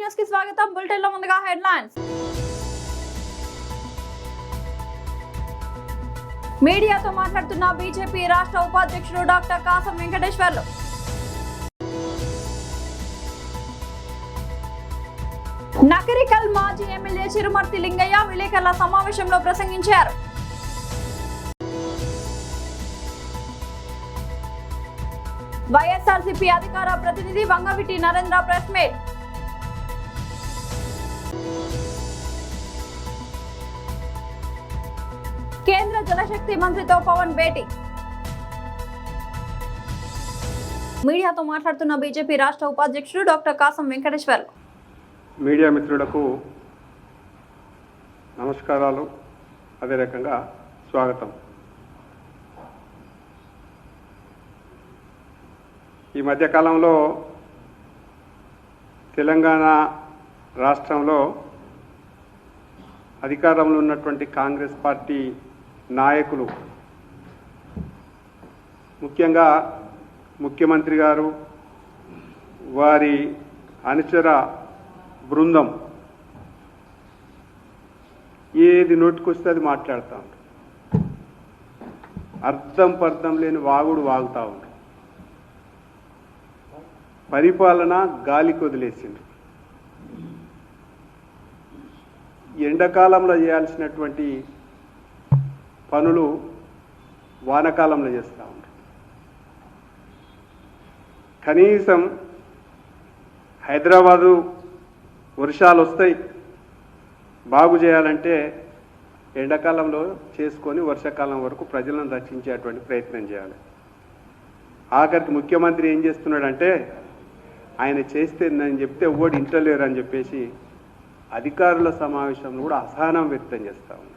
News కి స్వాగతం. Bulletin లో ముందుగా హెడ్లైన్స్. మీడియాతో మాట్లాడుతున్న బీజేపీ రాష్ట్ర ఉపాధ్యక్షుడు డాక్టర్ కాసం వెంకటేశ్వర్లు. నకరికల్ మాజీ ఎమ్మెల్యే చిరుమర్తి లింగయ్య విలేకరుల సమావేశంలో ప్రసంగించారు. వైఎస్ఆర్సీపీ అధికార ప్రతినిధి వంగవీటి నరేంద్ర ప్రెస్ మీట్. కేంద్ర జలశక్తి మంత్రితో పవన్ భేటీ. మీడియాతో మాట్లాడుతున్న బీజేపీ రాష్ట్ర ఉపాధ్యక్షుడు డాక్టర్ కాసం వెంకటేశ్వర్లు. మీడియా మిత్రులకు నమస్కారాలు, అదే రకంగా స్వాగతం. ఈ మధ్యకాలంలో తెలంగాణ రాష్ట్రంలో అధికారంలో ఉన్నటువంటి కాంగ్రెస్ పార్టీ నాయకులు, ముఖ్యంగా ముఖ్యమంత్రి గారు, వారి అనుచర బృందం ఏది నోటికొస్తే అది మాట్లాడుతూ ఉంటారు. అర్థం పర్థం లేని వాగుడు వాగుతూ ఉంటారు. పరిపాలన గాలికి వదిలేసింది. ఎండాకాలంలో చేయాల్సినటువంటి పనులు వానాకాలంలో చేస్తూ ఉంటారు. కనీసం హైదరాబాదు వర్షాలు వస్తాయి, బాగు చేయాలంటే ఎండాకాలంలో చేసుకొని వర్షాకాలం వరకు ప్రజలను రక్షించేటువంటి ప్రయత్నం చేయాలి. ఆఖరికి ముఖ్యమంత్రి ఏం చేస్తున్నాడంటే, ఆయన చేస్తే నేను చెప్తే ఓడి ఇంటలేరు అని చెప్పేసి అధికారుల సమావేశంలో కూడా అసహనం వ్యక్తం చేస్తూ ఉన్నారు.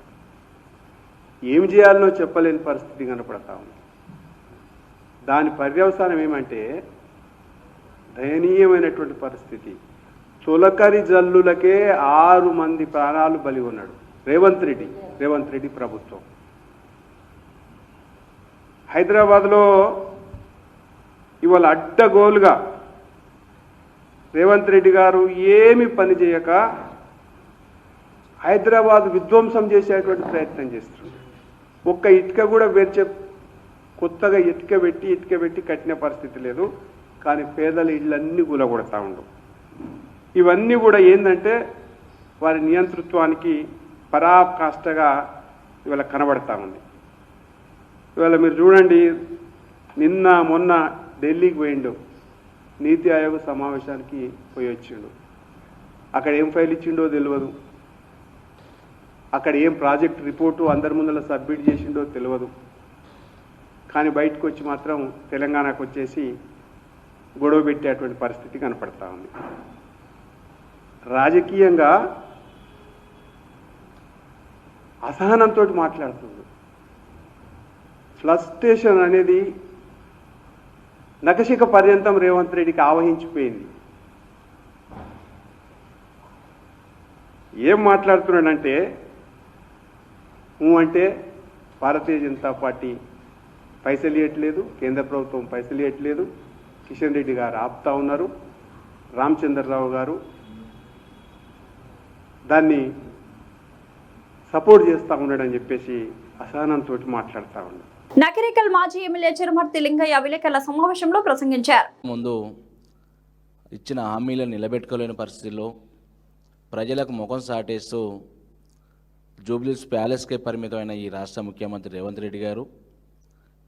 ఏం చేయాలనో చెప్పలేని పరిస్థితి కనపడతా ఉంది. దాని పర్యవసానం ఏమంటే దయనీయమైనటువంటి పరిస్థితి. తొలకరి జల్లులకే 6 మంది ప్రాణాలు బలి ఉన్నాడు రేవంత్ రెడ్డి ప్రభుత్వం. హైదరాబాద్లో ఇవాళ అడ్డగోలుగా రేవంత్ రెడ్డి గారు ఏమి పని చేయక హైదరాబాద్ విధ్వంసం చేసేటువంటి ప్రయత్నం చేస్తున్నారు. ఒక్క ఇటుక కూడా కొత్తగా ఇటుక పెట్టి కట్టిన పరిస్థితి లేదు. కానీ పేదల ఇళ్ళన్నీ కూలగొడతా ఉండవు. ఇవన్నీ కూడా ఏంటంటే వారి నియంతృత్వానికి పరాకాష్ఠగా ఇవాళ కనబడతా ఉంది. ఇవాళ మీరు చూడండి, నిన్న మొన్న ఢిల్లీకి పోయిండు, నీతి ఆయోగ్ సమావేశానికి పోయి వచ్చిండు. అక్కడ ఏం ఫైల్ ఇచ్చిండో తెలియదు, అక్కడ ఏం ప్రాజెక్ట్ రిపోర్టు అందరి ముందర సబ్మిట్ చేసిండో తెలియదు. కానీ బయటకు వచ్చి మాత్రం తెలంగాణకు వచ్చేసి గొడవ పెట్టేటువంటి పరిస్థితి కనపడతా ఉంది. రాజకీయంగా అసహనంతో మాట్లాడుతుంది. ఫ్లస్ట్రేషన్ అనేది నఖశిఖ పర్యంతం రేవంత్ రెడ్డికి ఆవహించిపోయింది. ఏం మాట్లాడుతున్నాడంటే, అంటే భారతీయ జనతా పార్టీ పైసలు ఇవ్వట్లేదు, కేంద్ర ప్రభుత్వం పైసలు ఇవ్వట్లేదు, కిషన్ రెడ్డి గారు ఆపుతా ఉన్నారు, రామచంద్రరావు గారు దాన్ని సపోర్ట్ చేస్తూ ఉన్నాడని చెప్పేసి అసహనంతో మాట్లాడుతూ ఉన్నాడు. నకరికల్ మాజీ ఎమ్మెల్యే చిరుమర్తి లింగయ్య విలేకరుల సమావేశంలో ప్రసంగించారు. ముందు ఇచ్చిన హామీలను నిలబెట్టుకోలేని పరిస్థితుల్లో ప్రజలకు ముఖం సాటేస్తూ జూబ్లీస్ ప్యాలెస్కే పరిమితమైన ఈ రాష్ట్ర ముఖ్యమంత్రి రేవంత్ రెడ్డి గారు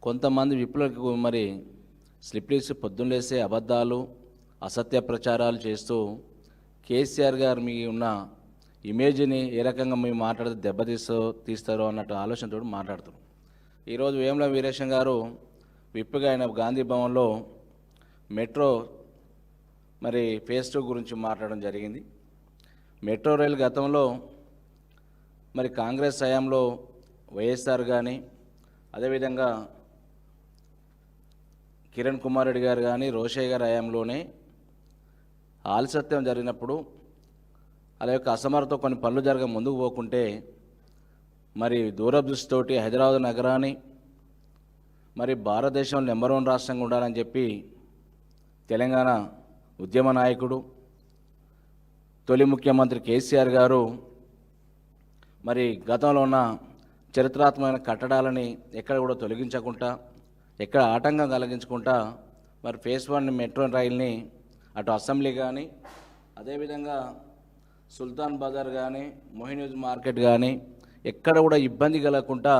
కొంతమంది విప్లవకు మరి స్లిప్లీస్ పొద్దున్నేసే అబద్ధాలు, అసత్య ప్రచారాలు చేస్తూ కేసీఆర్ గారు మీ ఉన్న ఇమేజ్ని ఏ రకంగా మేము మాట్లాడితే తీస్తారో అన్నట్టు ఆలోచనతో మాట్లాడుతారు. ఈరోజు వేముల వీరేశం గారు విప్పుగా ఆయన గాంధీ భవన్లో మెట్రో మరి ఫేజ్ 2 గురించి మాట్లాడడం జరిగింది. మెట్రో రైలు గతంలో మరి కాంగ్రెస్ హయాంలో వైఎస్ఆర్ కానీ, అదేవిధంగా కిరణ్ కుమార్ రెడ్డి గారు కానీ, రోషయ్య గారి హయాంలోనే ఆలస్యం జరిగినప్పుడు అలా యొక్క అసమర్థతో కొన్ని పనులు జరగ ముందుకు పోకుంటే మరి దూరదృష్టితోటి హైదరాబాద్ నగరాన్ని మరి భారతదేశంలో నెంబర్ 1 రాష్ట్రంగా ఉండాలని చెప్పి తెలంగాణ ఉద్యమ నాయకుడు తొలి ముఖ్యమంత్రి కేసీఆర్ గారు మరి గతంలో ఉన్న చరిత్రాత్మకమైన కట్టడాలని ఎక్కడ కూడా తొలగించకుండా, ఎక్కడ ఆటంకం కలిగించకుండా మరి ఫేజ్ 1 మెట్రో రైల్ని అటు అసెంబ్లీ కానీ, అదేవిధంగా సుల్తాన్ బజార్ కానీ, మొహినూజ్ మార్కెట్ కానీ ఎక్కడ కూడా ఇబ్బంది కలగకుండా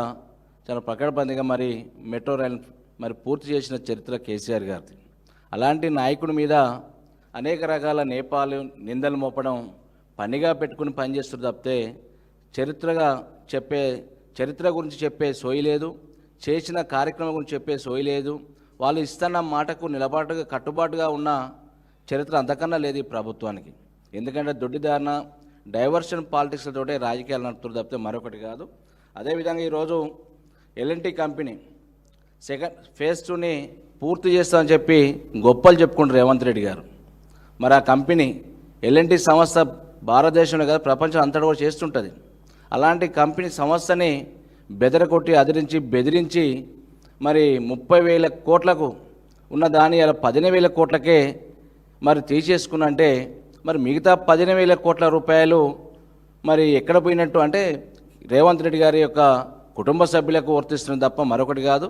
చాలా పకడ్బందీగా మరి మెట్రో రైల్ మరి పూర్తి చేసిన చరిత్ర కేసీఆర్ గారిది. అలాంటి నాయకుడి మీద అనేక రకాల నేపాలు నిందలు మోపడం పనిగా పెట్టుకుని పనిచేస్తారు తప్పితే చరిత్ర గురించి చెప్పే సోయి లేదు, చేసిన కార్యక్రమం గురించి చెప్పే సోయి లేదు. వాళ్ళు ఇస్తున్న మాటకు కట్టుబాటుగా ఉన్న చరిత్ర అంతకన్నా లేదు ఈ ప్రభుత్వానికి. ఎందుకంటే దొడ్డిదారిన డైవర్షన్ పాలిటిక్స్లతోటే రాజకీయాలు నడుపుతారు తప్పితే మరొకటి కాదు. అదేవిధంగా ఈరోజు ఎల్ఎన్టీ కంపెనీ ఫేజ్ 2ని పూర్తి చేస్తామని చెప్పి గొప్పలు చెప్పుకుంటారు రేవంత్ రెడ్డి గారు. మరి ఆ కంపెనీ ఎల్ఎన్టీ సంస్థ భారతదేశంలో కాదు ప్రపంచం అంతటా కూడా చేస్తుంటుంది. అలాంటి కంపెనీ సంస్థని బెదరకొట్టి బెదిరించి మరి 30,000 కోట్లకు ఉన్న దాని అలా 15,000 కోట్లకే మరి తీసేసుకున్నంటే మరి మిగతా 15,000 కోట్ల రూపాయలు మరి ఎక్కడ పోయినట్టు అంటే రేవంత్ రెడ్డి గారి యొక్క కుటుంబ సభ్యులకు వర్తిస్తుంది తప్ప మరొకటి కాదు.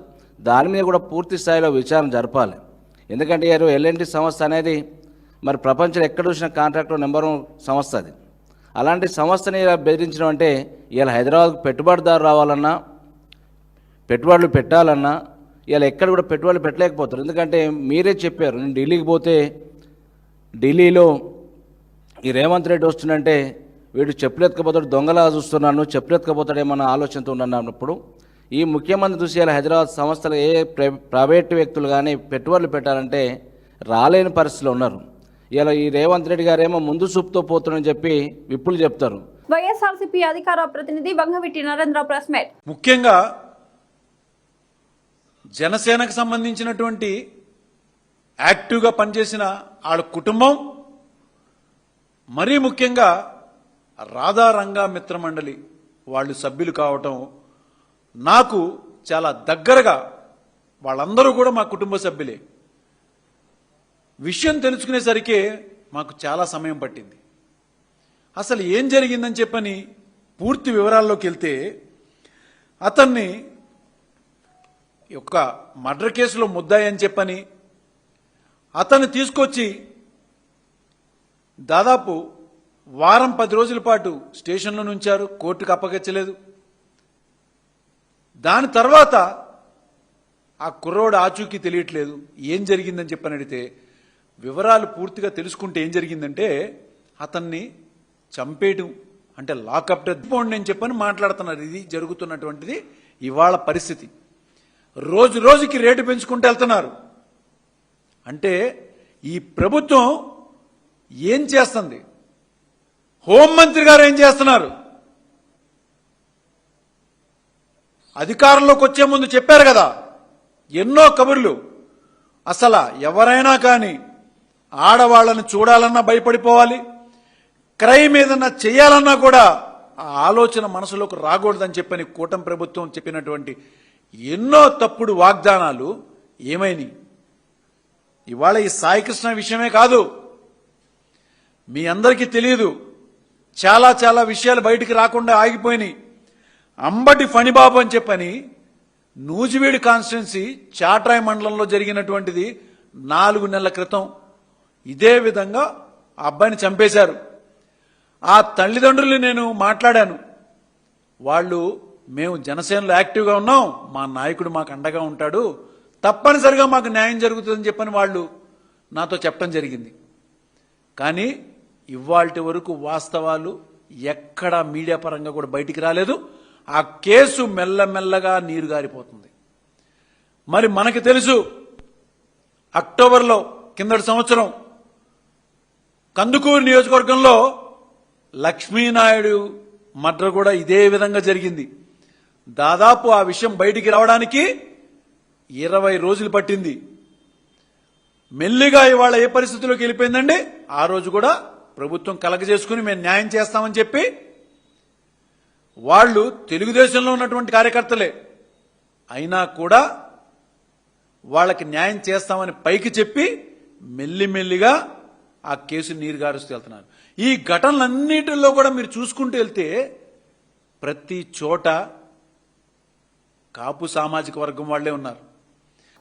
దాని మీద కూడా పూర్తి స్థాయిలో విచారణ జరపాలి. ఎందుకంటే ఎల్ఎన్టీ సంస్థ అనేది మరి ప్రపంచంలో ఎక్కడ చూసిన కాంట్రాక్టర్ నెంబర్ 1 సంస్థ అది. అలాంటి సంస్థని ఇలా బెదిరించడం అంటే ఇలా హైదరాబాద్కు పెట్టుబడిదారు రావాలన్నా, పెట్టుబడులు పెట్టాలన్నా ఇలా ఎక్కడ కూడా పెట్టుబడులు పెట్టలేకపోతారు. ఎందుకంటే మీరే చెప్పారు, నేను ఢిల్లీకి పోతే ఢిల్లీలో ఈ రేవంత్ రెడ్డి వస్తుందంటే వీడు చెప్పులెత్తుకపోతాడు, దొంగలా చూస్తున్నాను, చెప్పులెత్తుకపోతాడేమన్న ఆలోచనతో ఉన్నప్పుడు ఈ ముఖ్యమంత్రి చూసి ఇలా హైదరాబాద్ సంస్థలు ప్రైవేటు వ్యక్తులు కానీ పెట్టుబడులు పెట్టాలంటే రాలేని పరిస్థితిలో ఉన్నారు. ఇలా ఈ రేవంత్ రెడ్డి గారేమో ముందు చూపుతో పోతున్నారని చెప్పి విప్పులు చెప్తారు. వైఎస్ఆర్సీపీ అధికార ప్రతినిధి వంగవీటి నరేంద్ర ప్రెస్ మీట్. ముఖ్యంగా జనసేనకు సంబంధించినటువంటి యాక్టివ్గా పనిచేసిన వాళ్ళ కుటుంబం, మరీ ముఖ్యంగా రాధారంగా మిత్రమండలి వాళ్ళు సభ్యులు కావటం నాకు చాలా దగ్గరగా, వాళ్ళందరూ కూడా మా కుటుంబ సభ్యులే. విషయం తెలుసుకునేసరికి మాకు చాలా సమయం పట్టింది. అసలు ఏం జరిగిందని చెప్పని పూర్తి వివరాల్లోకి వెళ్తే, అతన్ని ఒక మర్డర్ కేసులో ముద్దాయి అని చెప్పని అతన్ని తీసుకొచ్చి దాదాపు వారం 10 రోజుల పాటు స్టేషన్లో ఉంచారు, కోర్టుకు అప్పగించలేదు. దాని తర్వాత ఆ కుర్రోడు ఆచూకీ తెలియట్లేదు, ఏం జరిగిందని చెప్పని అడిగితే వివరాలు పూర్తిగా తెలుసుకుంటే ఏం జరిగిందంటే అతన్ని చంపేయడం అంటే లాకప్ డెత్ పోండి అని చెప్పని మాట్లాడుతున్నారు. ఇది జరుగుతున్నటువంటిది ఇవాళ పరిస్థితి. రోజు రోజుకి రేటు పెంచుకుంటూ వెళ్తున్నారు. అంటే ఈ ప్రభుత్వం ఏం చేస్తుంది? హోంమంత్రి గారు ఏం చేస్తున్నారు? అధికారంలోకి వచ్చే ముందు చెప్పారు కదా ఎన్నో కబుర్లు. అసలు ఎవరైనా కానీ ఆడవాళ్ళని చూడాలన్నా భయపడిపోవాలి, క్రైమ్ ఏదన్నా చేయాలన్నా కూడా ఆ ఆలోచన మనసులోకి రాకూడదని చెప్పని కూటమి ప్రభుత్వం చెప్పినటువంటి ఎన్నో తప్పుడు వాగ్దానాలు ఏమైనాయి? ఇవాళ ఈ సాయికృష్ణ విషయమే కాదు, మీ అందరికీ తెలియదు, చాలా చాలా విషయాలు బయటికి రాకుండా ఆగిపోయినాయి. అంబటి ఫణిబాబు అని చెప్పని నూజివీడు కాన్స్టిట్యున్సీ చాట్రాయ్ మండలంలో జరిగినటువంటిది 4 నెలల క్రితం ఇదే విధంగా ఆ అబ్బాయిని చంపేశారు. ఆ తల్లిదండ్రులు నేను మాట్లాడాను. వాళ్ళు మేము జనసేనలో యాక్టివ్గా ఉన్నాం, మా నాయకుడు మాకు అండగా ఉంటాడు, తప్పనిసరిగా మాకు న్యాయం జరుగుతుందని చెప్పని వాళ్ళు నాతో చెప్పడం జరిగింది. కానీ ఇవాల్టి వరకు వాస్తవాలు ఎక్కడా మీడియా పరంగా కూడా బయటికి రాలేదు. ఆ కేసు మెల్లమెల్లగా నీరు గారిపోతుంది. మరి మనకి తెలుసు, అక్టోబర్లో కిందటి సంవత్సరం కందుకూరు నియోజకవర్గంలో లక్ష్మీనాయుడు మర్డర్ కూడా ఇదే విధంగా జరిగింది. దాదాపు ఆ విషయం బయటికి రావడానికి 20 రోజులు పట్టింది. మెల్లిగా ఇవాళ ఏ పరిస్థితిలోకి వెళ్ళిపోయిందండి? ఆ రోజు కూడా ప్రభుత్వం కలగజేసుకుని మేము న్యాయం చేస్తామని చెప్పి వాళ్ళు తెలుగుదేశంలో ఉన్నటువంటి కార్యకర్తలే అయినా కూడా వాళ్ళకి న్యాయం చేస్తామని పైకి చెప్పి మెల్లిమెల్లిగా ఆ కేసు నీరు గారుస్తూ వెళ్తున్నారు. ఈ ఘటనలన్నిటిలో కూడా మీరు చూసుకుంటూ వెళ్తే ప్రతి చోట కాపు సామాజిక వర్గం వాళ్లే ఉన్నారు.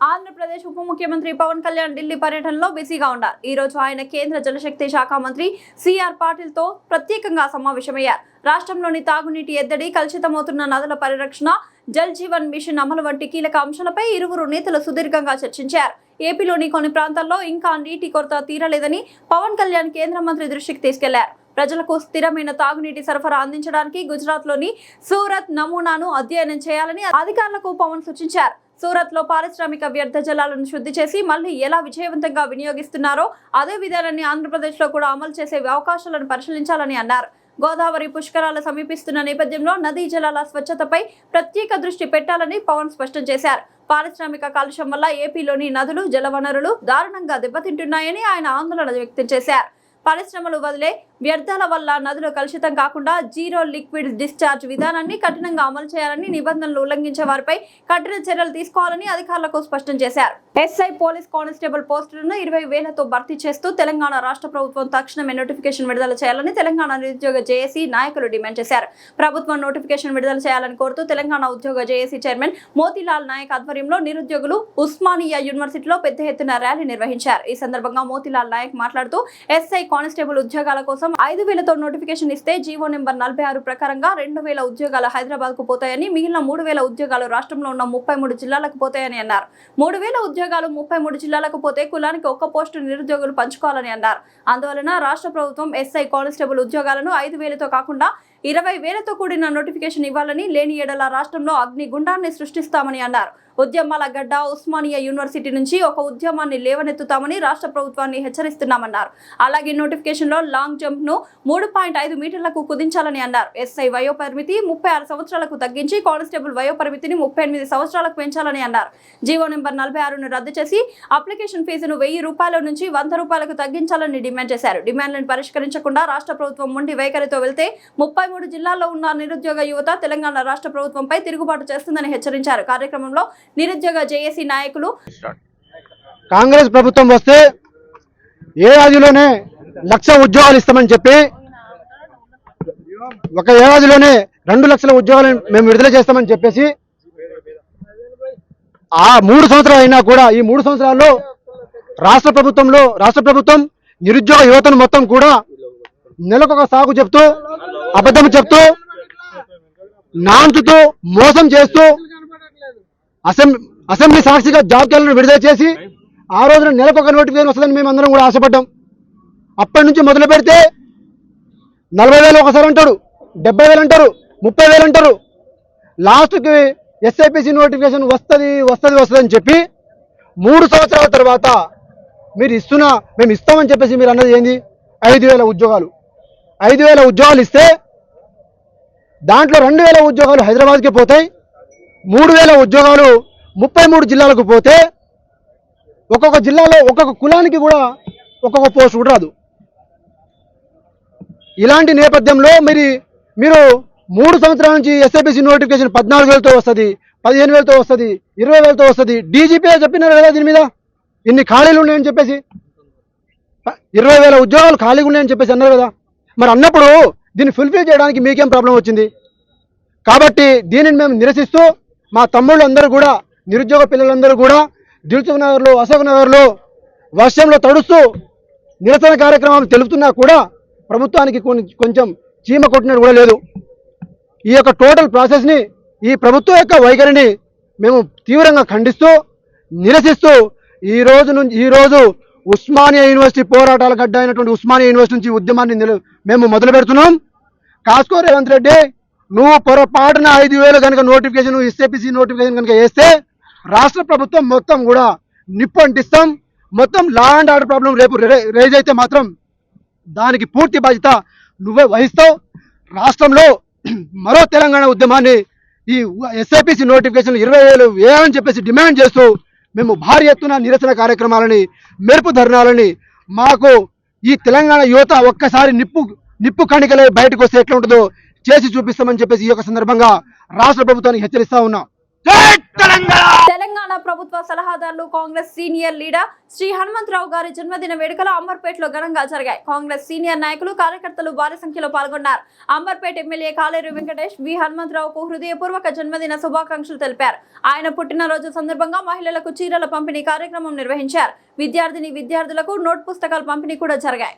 ఆంధ్రప్రదేశ్ ఉప ముఖ్యమంత్రి పవన్ కళ్యాణ్ ఢిల్లీ పర్యటనలో బిజీగా ఉన్నారు. ఈ రోజు ఆయన కేంద్ర జలశక్తి శాఖ మంత్రి సిఆర్ పాటిల్ తో ప్రత్యేకంగా సమావేశమయ్యారు. రాష్ట్రంలోని తాగునీటి ఎద్దడి, కలుషితమవుతున్న నదుల పరిరక్షణ, జల్ జీవన్ మిషన్ అమలు వంటి కీలక అంశాలపై ఇరువురు నేతలు సుదీర్ఘంగా చర్చించారు. ఏపీలోని కొన్ని ప్రాంతాల్లో ఇంకా నీటి కొరత తీరలేదని పవన్ కళ్యాణ్ కేంద్ర మంత్రి దృష్టికి తీసుకెళ్లారు. ప్రజలకు స్థిరమైన తాగునీటి సరఫరా అందించడానికి గుజరాత్లోని సూరత్ నమూనాను అధ్యయనం చేయాలని అధికారులకు పవన్ సూచించారు. సూరత్ లో పారిశ్రామిక వ్యర్థ జలాలను శుద్ధి చేసి మళ్లీ ఎలా విజయవంతంగా వినియోగిస్తున్నారో అదే విధానాన్ని ఆంధ్రప్రదేశ్ లో కూడా అమలు చేసే అవకాశాలను పరిశీలించాలని అన్నారు. గోదావరి పుష్కరాలు సమీపిస్తున్న నేపథ్యంలో నదీ జలాల స్వచ్ఛతపై ప్రత్యేక దృష్టి పెట్టాలని పవన్ స్పష్టం చేశారు. పారిశ్రామిక కాలుష్యం వల్ల ఏపీలోని నదులు, జలవనరులు దారుణంగా దెబ్బతింటున్నాయని ఆయన ఆందోళన వ్యక్తం చేశారు. పరిశ్రమలు వదిలే వ్యర్థాల వల్ల నదులు కలుషితం కాకుండా జీరో లిక్విడ్ డిశ్చార్జ్ విధానాన్ని కఠినంగా అమలు చేయాలని, నిబంధనలు ఉల్లంఘించే వారిపై కఠిన చర్యలు తీసుకోవాలని అధికారులకు స్పష్టం చేశారు. ఎస్ఐ పోలీస్ కానిస్టేబుల్ పోస్టులను 20,000తో భర్తీ చేస్తూ తెలంగాణ రాష్ట్ర ప్రభుత్వం తక్షణమే నోటిఫికేషన్ విడుదల చేయాలని తెలంగాణ నిరుద్యోగ జేఏసీ నాయకులు డిమాండ్ చేశారు. ప్రభుత్వం నోటిఫికేషన్ విడుదల చేయాలని కోరుతూ తెలంగాణ ఉద్యోగ జేఏసీ చైర్మన్ మోతీలాల్ నాయక్ ఆధ్వర్యంలో నిరుద్యోగులు ఉస్మానియా యూనివర్సిటీలో పెద్ద ఎత్తున ర్యాలీ నిర్వహించారు. ఈ సందర్భంగా మోతీలాల్ నాయక్ మాట్లాడుతూ ఎస్ఐ కానిస్టేబుల్ ఉద్యోగాల కోసం 5,000తో నోటిఫికేషన్ ఇస్తే జీవో నెంబర్ 46 ప్రకారంగా 2,000 ఉద్యోగాలు హైదరాబాద్ కు పోతాయని, మిగిలిన 3,000 ఉద్యోగాలు రాష్ట్రంలో ఉన్న 33 జిల్లాలకు పోతాయని అన్నారు. 3,000 ఉద్యోగాలు 33 జిల్లాలకు పోతే కులానికి ఒక్క పోస్టు నిరుద్యోగులు పంచుకోవాలని అన్నారు. అందువలన రాష్ట్ర ప్రభుత్వం ఎస్ఐ కానిస్టేబుల్ ఉద్యోగాలను 5,000తో కాకుండా 20,000తో కూడిన నోటిఫికేషన్ ఇవ్వాలని, లేని ఏడల రాష్ట్రంలో అగ్నిగుండాన్ని సృష్టిస్తామని అన్నారు. ఉద్యమాల గడ్డ ఉస్మానియా యూనివర్సిటీ నుంచి ఒక ఉద్యమాన్ని లేవనెత్తుతామని రాష్ట్ర ప్రభుత్వాన్ని హెచ్చరిస్తున్నామన్నారు. అలాగే నోటిఫికేషన్ లో లాంగ్ జంప్ ను 3.5 మీటర్లకు కుదించాలని అన్నారు. ఎస్ఐ వయో పరిమితి 36 సంవత్సరాలకు తగ్గించి కానిస్టేబుల్ వయో పరిమితిని 38 సంవత్సరాలకు పెంచాలని అన్నారు. జీవో నెంబర్ 46ను రద్దు చేసి అప్లికేషన్ ఫీజును 1,000 రూపాయల నుంచి 100 రూపాయలకు తగ్గించాలని డిమాండ్ చేశారు. డిమాండ్లను పరిష్కరించకుండా రాష్ట్ర ప్రభుత్వం మొండి వైఖరితో వెళ్తే 33 జిల్లాల్లో ఉన్న నిరుద్యోగ యువత తెలంగాణ రాష్ట్ర ప్రభుత్వంపై తిరుగుబాటు చేస్తుందని హెచ్చరించారు. కార్యక్రమంలో నిరుద్యోగ జేఏసీ నాయకులు కాంగ్రెస్ ప్రభుత్వం వస్తే ఏడాదిలోనే 1,00,000 ఉద్యోగాలు ఇస్తామని చెప్పి ఒక ఏడాదిలోనే 2 లక్షల ఉద్యోగాలు మేము విడుదల చేస్తామని చెప్పేసి ఆ 3 సంవత్సరాలు అయినా కూడా ఈ 3 సంవత్సరాల్లో రాష్ట్ర ప్రభుత్వం నిరుద్యోగ యువతను మొత్తం కూడా నెలకొక సాగు చెప్తూ, అబద్ధం చెప్తూ, నాంచుతూ, మోసం చేస్తూ అసెంబ్లీ సాక్షిగా జాబ్ క్యాలెండర్ విడుదల చేసి ఆ రోజున నెలకొక నోటిఫికేషన్ వస్తుందని మేము అందరం కూడా ఆశపడ్డాం. అప్పటి నుంచి మొదలు పెడితే 40,000 ఒకసారి అంటారు, 70,000 అంటారు, 30,000 అంటారు. లాస్ట్కి ఎస్ఐపిసి నోటిఫికేషన్ వస్తుంది అని చెప్పి 3 సంవత్సరాల తర్వాత మేము ఇస్తామని చెప్పేసి మీరు అన్నది ఏంది? 5,000 ఉద్యోగాలు. 5,000 ఉద్యోగాలు ఇస్తే దాంట్లో 2,000 ఉద్యోగాలు హైదరాబాద్కి పోతాయి, 3,000 ఉద్యోగాలు 33 జిల్లాలకు పోతే ఒక్కొక్క జిల్లాలో ఒక్కొక్క కులానికి కూడా ఒక్కొక్క పోస్ట్ కూడా రాదు. ఇలాంటి నేపథ్యంలో మీరు 3 సంవత్సరాల నుంచి ఎస్ఐపిసి నోటిఫికేషన్ 14,000తో వస్తుంది, 15,000తో వస్తుంది, 20,000తో వస్తుంది. డీజీపీ చెప్పినారు కదా దీని మీద ఇన్ని ఖాళీలు ఉన్నాయని చెప్పేసి, 20,000 ఉద్యోగాలు ఖాళీగా ఉన్నాయని చెప్పేసి అన్నారు కదా. మరి అన్నప్పుడు దీన్ని ఫుల్ఫిల్ చేయడానికి మీకేం ప్రాబ్లం వచ్చింది? కాబట్టి దీనిని మేము నిరసిస్తూ మా తమ్ముళ్ళు అందరూ కూడా, నిరుద్యోగ పిల్లలందరూ కూడా దిల్సుఖ్ నగర్లో, అశోక్ నగర్లో వర్షంలో తడుస్తూ నిరసన కార్యక్రమాలు తెలుపుతున్నా కూడా ప్రభుత్వానికి కొంచెం చీమ కొట్టినట్టు కూడా లేదు. ఈ యొక్క టోటల్ ప్రాసెస్ని, ఈ ప్రభుత్వం యొక్క వైఖరిని మేము తీవ్రంగా ఖండిస్తూ, నిరసిస్తూ ఈరోజు ఉస్మానియా యూనివర్సిటీ పోరాటాల గడ్డ అయినటువంటి ఉస్మానియా యూనివర్సిటీ నుంచి ఉద్యమాన్ని మేము మొదలు పెడుతున్నాం. కాస్కో రేవంత్ రెడ్డి, నువ్వు పొరపాటున 5,000 కనుక నోటిఫికేషన్ ఎస్ఐపిసి నోటిఫికేషన్ కనుక వేస్తే రాష్ట్ర ప్రభుత్వం మొత్తం కూడా నిప్పు అంటిస్తాం. మొత్తం లా అండ్ ఆర్డర్ ప్రాబ్లం రేపు రైజ్ అయితే మాత్రం దానికి పూర్తి బాధ్యత నువ్వే వహిస్తావు. రాష్ట్రంలో మరో తెలంగాణ ఉద్యమాన్ని ఈ ఎస్ఐపిసి నోటిఫికేషన్ 20,000 వేయాలని చెప్పేసి డిమాండ్ చేస్తూ మేము భారీ ఎత్తున నిరసన కార్యక్రమాలని, మెరుపు ధర్నాలని, మాకు ఈ తెలంగాణ యువత ఒక్కసారి నిప్పు కణికలే బయటకు వస్తే ఎట్లా ఉంటుందో చేసి చూపిస్తామని చెప్పేసి ఈ యొక్క సందర్భంగా రాష్ట్ర ప్రభుత్వానికి హెచ్చరిస్తా ఉన్నాం. తెలంగాణ ప్రభుత్వ సలహాదారులు కాంగ్రెస్ సీనియర్ లీడర్ శ్రీ హనుమంతరావు గారి జన్మదిన వేడుకలు అంబర్పేటలో ఘనంగా జరిగాయి. కాంగ్రెస్ సీనియర్ నాయకులు కార్యకర్తలు భారీ సంఖ్యలో పాల్గొన్నారు. అంబర్పేట ఎమ్మెల్యే కాలేరు వెంకటేష్ వి హనుమంతరావుకు హృదయపూర్వక జన్మదిన శుభాకాంక్షలు తెలిపారు. ఆయన పుట్టినరోజు సందర్భంగా మహిళలకు చీరల పంపిణీ కార్యక్రమం నిర్వహించారు. విద్యార్థులకు నోట్ పుస్తకాల పంపిణీ కూడా జరిగాయి.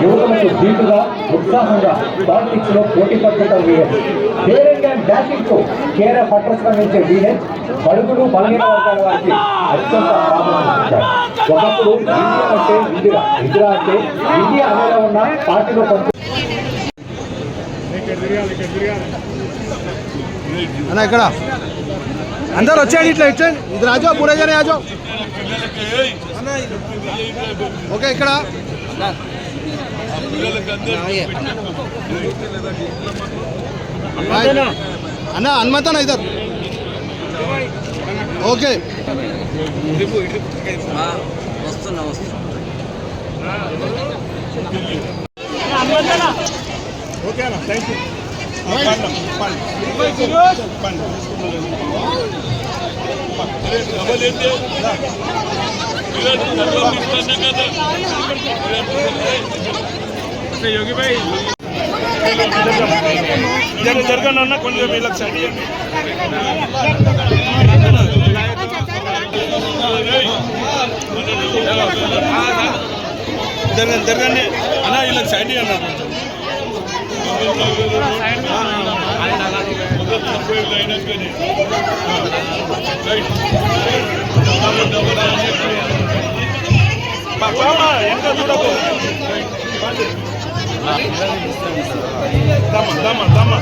యువకులకు ధీటుగా ఉత్సాహంగా పాలిటిక్స్ లో పోటీ పడటం వీహెచ్ డేరింగ్ అండ్ డాషింగ్ కు కేర్ ఆఫ్ అడ్రస్ అందించే వీహెచ్ బడుగులు బలహీన వర్గాల వారికి అత్యంత ప్రాధాన్యత. ఒకప్పుడు ఇండియా అంటే ఇందిరా, ఇందిరా అంటే ఇండియా అనేలా ఉన్న పార్టీలో అన్నా ఇక్కడ అందరు వచ్చాడు ఇట్లా ఇట్లా ఇది రాజో పూరే జనే ఆజో ఓకే ఇక్కడ అన్నా హనుమంతనా ఇద్దరు ఓకే వస్తున్నా ఓకే అన్న థ్యాంక్ యూ योगी भाई जरगा కొంచెం వీళ్ళకి సైడ్ జరగండి అన్న వీళ్ళకి సైడ్ అన్న ఎంత చూడకు దమ్మ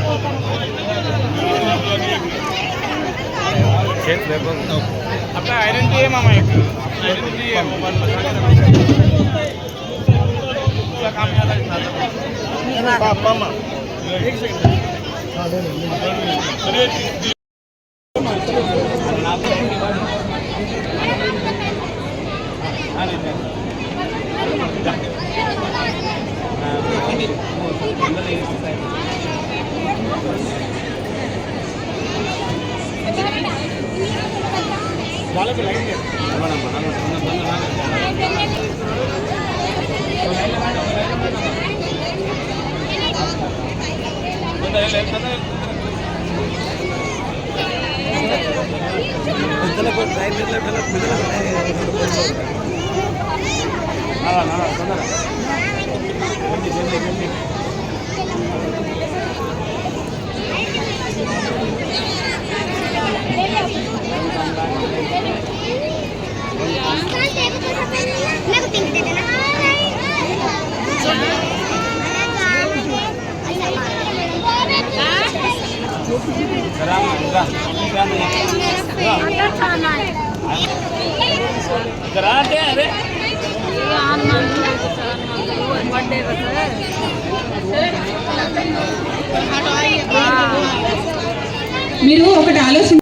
अपना आयरन चाहिए मामा एक आयरन चाहिए मोबाइल पूरा काम याद है मामा एक सेकंड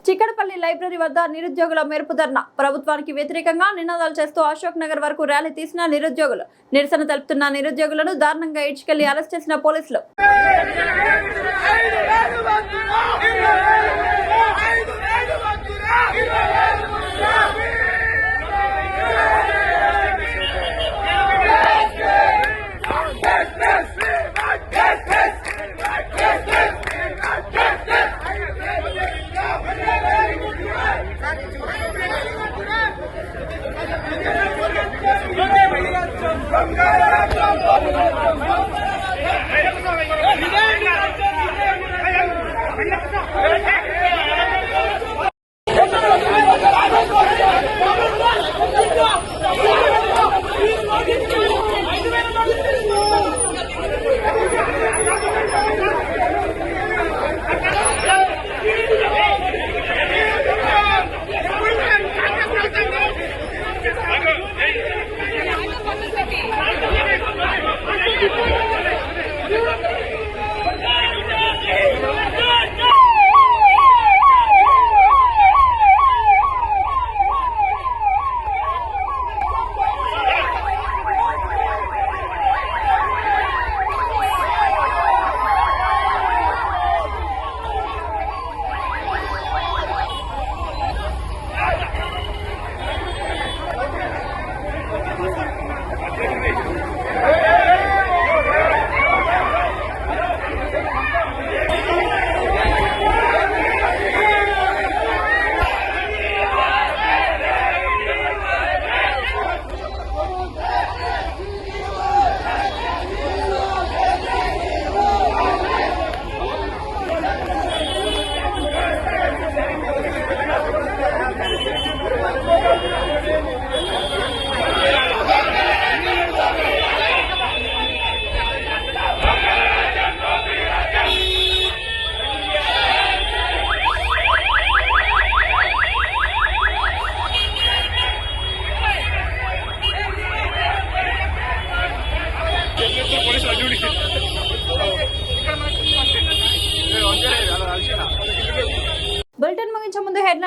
చిక్కడపల్లి లైబ్రరీ వద్ద నిరుద్యోగుల మెరుపు ధర్నా. ప్రభుత్వానికి వ్యతిరేకంగా నినాదాలు చేస్తూ అశోక్ నగర్ వరకు ర్యాలీ తీసిన నిరుద్యోగులు. నిరసన తెలుపుతున్న నిరుద్యోగులను దారుణంగా ఈడ్చుకెళ్లి అరెస్ట్ చేసిన పోలీసులు.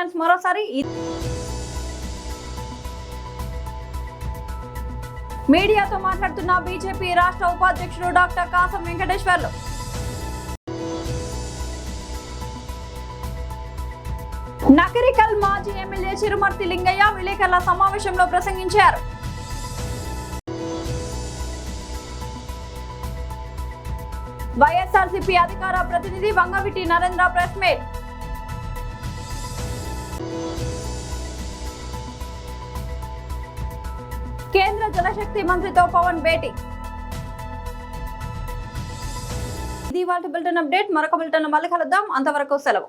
హెడ్లైన్స్ మరోసారి. మీడియాతో మాట్లాడుతున్న బీజేపీ రాష్ట్ర ఉపాధ్యక్షుడు డాక్టర్ కాసం వెంకటేశ్వర్లు. నకరికల్ మాజీ ఎమ్మెల్యే చిరుమర్తి లింగయ్య విలేకరుల సమావేశంలో ప్రసంగించారు. వైఎస్ఆర్సీపీ అధికార ప్రతినిధి వంగవీటి నరేంద్ర ప్రెస్ మీట్. కేంద్ర జలశక్తి మంత్రితో పవన్ భేటీ. ఇది వాటి బులెటిన్ అప్డేట్. మరొక బులెటిన్ మళ్ళీ కలుద్దాం. అంతవరకు సెలవు.